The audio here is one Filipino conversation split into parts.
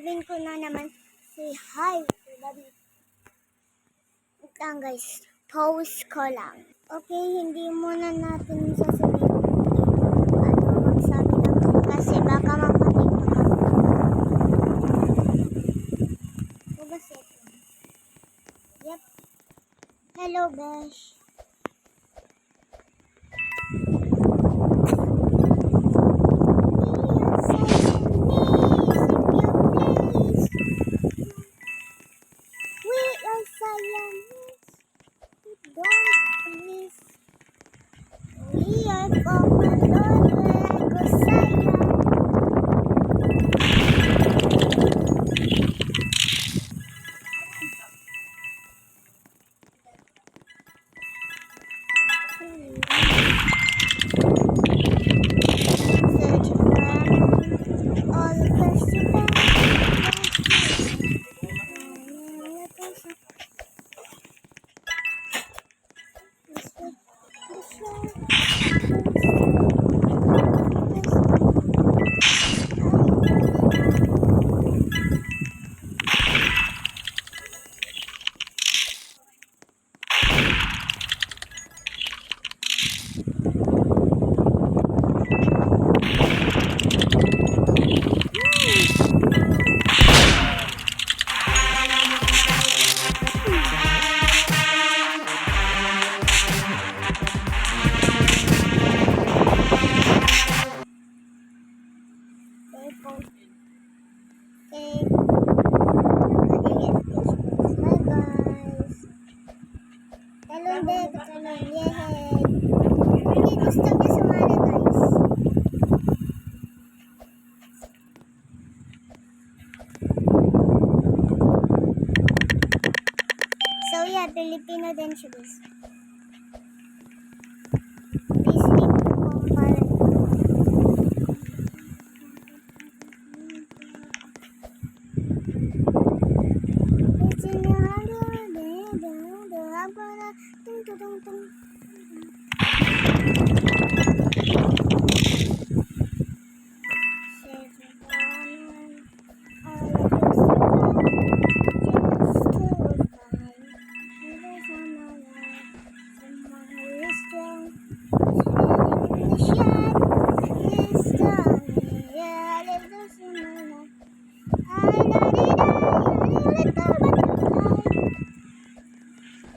sasabihin ko na naman say hi to Daddy. Ito lang guys, pause ko lang. Okay, hindi muna natin sasabihin magsabi lang kasi baka mamatik pa ako. O ba second? Yep. Hello, Besh. Filipino din siya guys. Please leave the comment.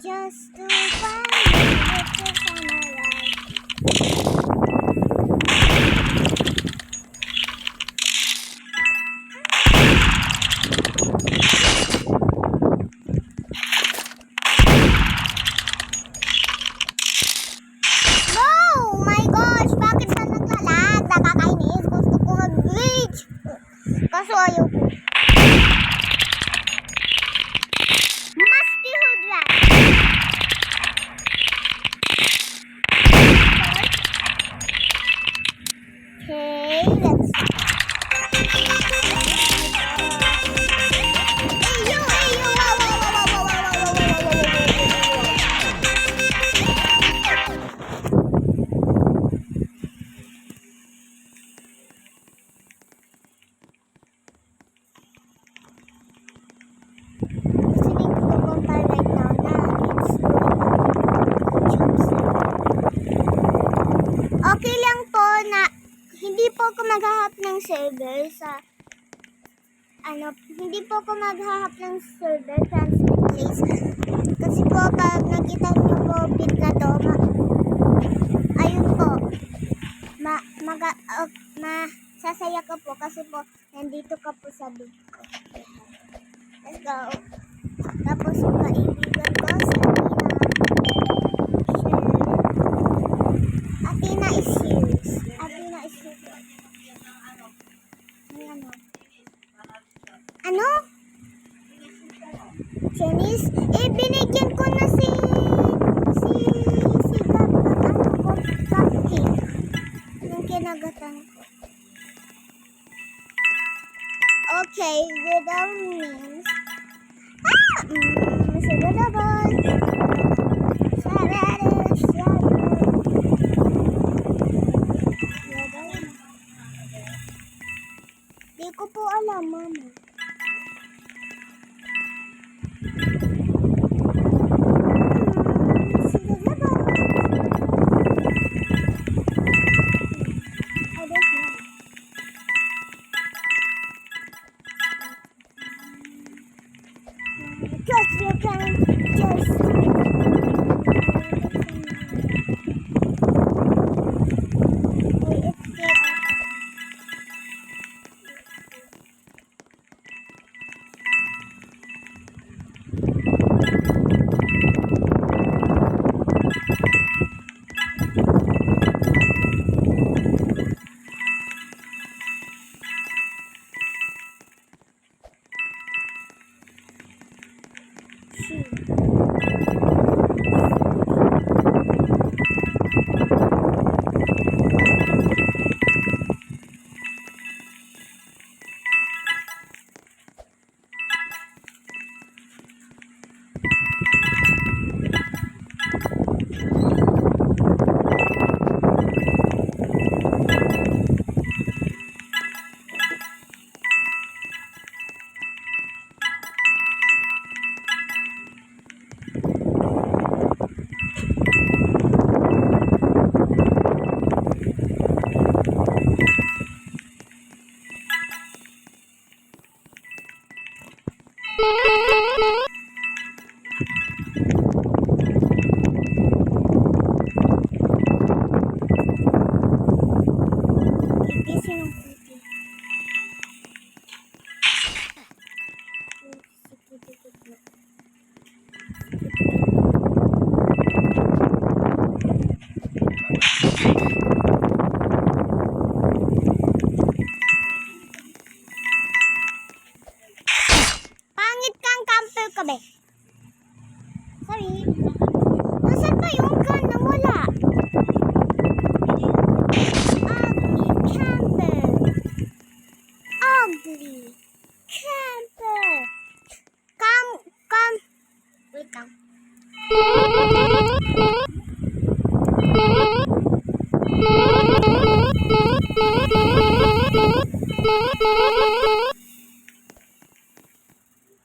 Just to find oh my gosh, bakit siya naglalag? Nakakainis, gusto ko mag-glitch. Kaso ayaw ko. Okay, let's okay lang po na hindi po ako maghahanap ng server sa hindi po ako maghahanap ng server transmit place kasi po pag nakita niyo po bit na to ayun po sasaya ka po kasi po nandito ka po sa bit ko. Let's go. Tapos yung kaibigan ko si Athena is serious. Athena is serious. Ano? Chinese? Eh, binigyan ko na si cupcake. Yung kinagatan ko. Okay, without means. Mr. Goodabon. Di ko po alam, mama. You can just wait, it's still gising ng puti. Pangit kang camper ka, be. Sorry. Nasaan pa yung gun na wala? Ugly camper. Ugly camper. Come. Wait lang.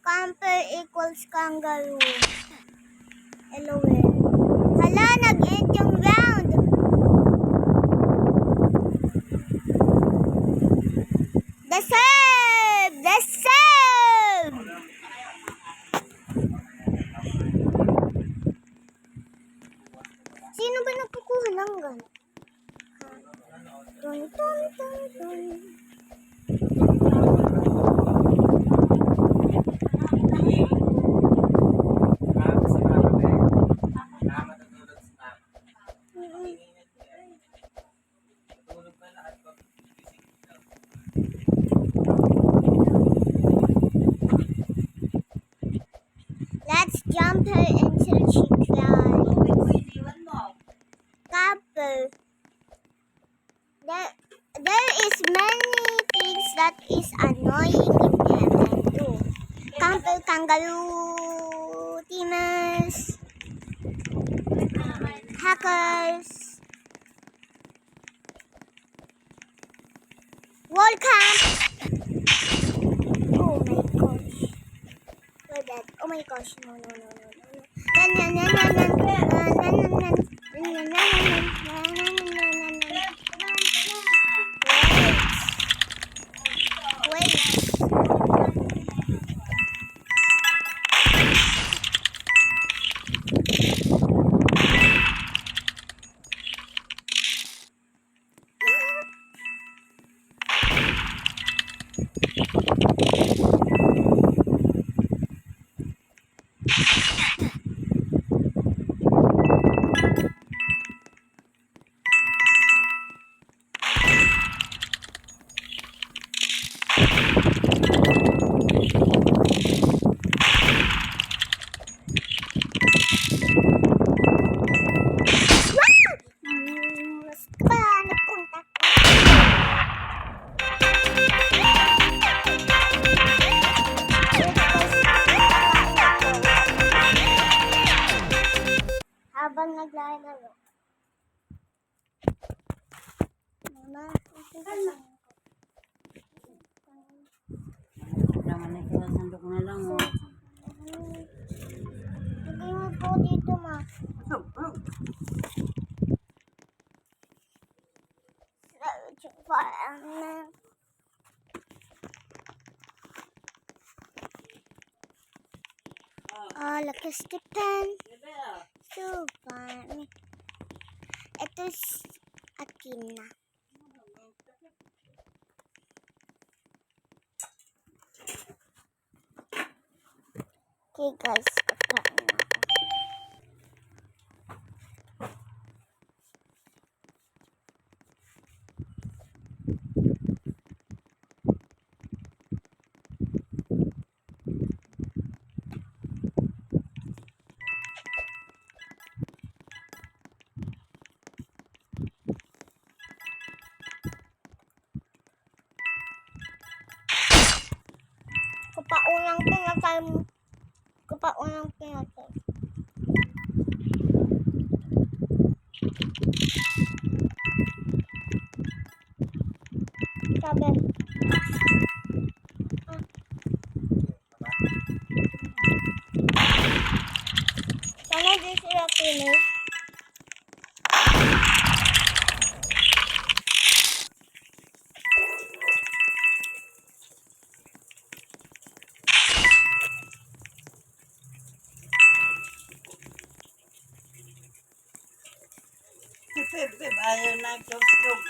Camper equals kangaroo. LOL. Hala, nag-end yung round. Deserve! Sino ba nakukuha ng gun? Dun. Let's jump her until she cries. Couple. There is many things that is annoying in heaven too. Couple kangaroo, teamers, hackers, wall camp. Oh my gosh. We're dead. Oh my gosh. No. Wait. Habang naglalaro. Mama, Naman ito sa sandok na lang. lagay mo po dito, ma. Like a Stephen. So funny. Ito akin na. Okay guys, kakain na ako. Kapaunang pinatay mo. Kapaunang pinatay. Sabi. Sana di sila pinig. Ayaw na tugtog.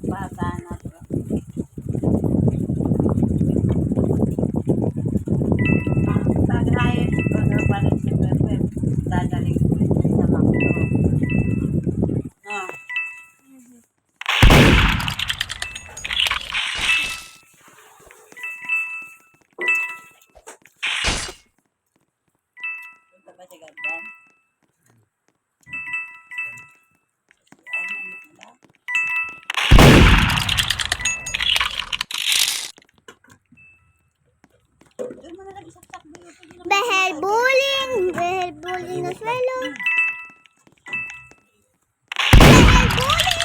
Bata na to. Pag-ayos ko na balik si Pepe. Dadaling ko sa makto. No. Punta ba si Ganda? Behel bowling! Behel bowling na swelo! Behel bowling!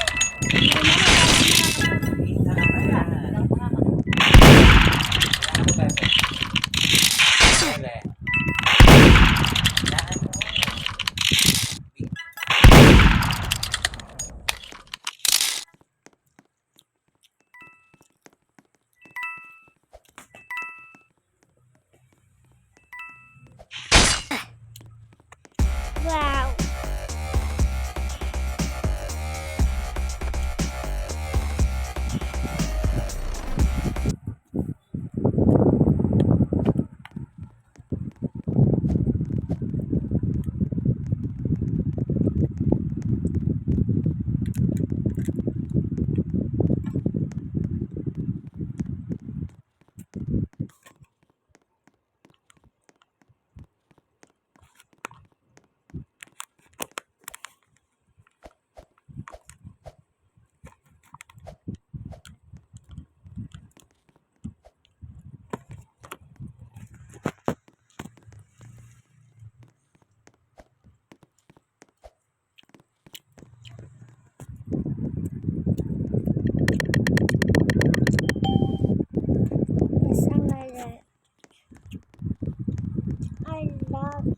Wow! Yes, I love this.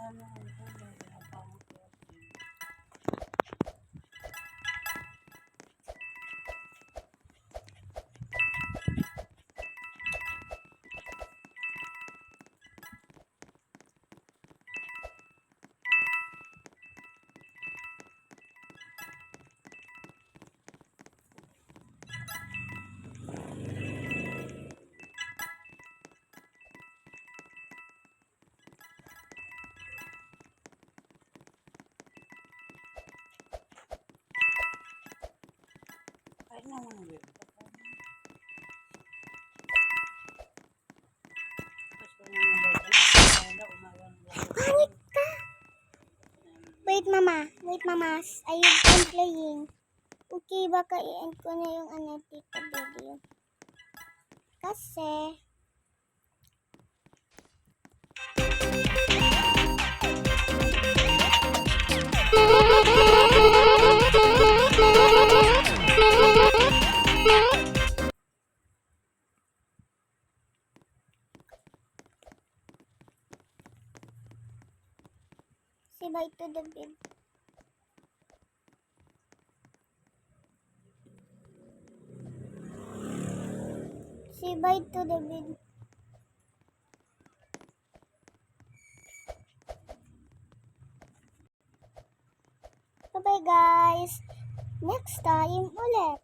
Ano, ano, ay naman, baby. Tapos ko naman, baby. Kaya umawan lang. Pangit ka! Wait, mama. Wait, mama. I'm playing. Okay, baka i-end ko na yung tita video. Kasi, say bye to the bed. Say bye to the bed. Bye-bye, guys. Next time ulit.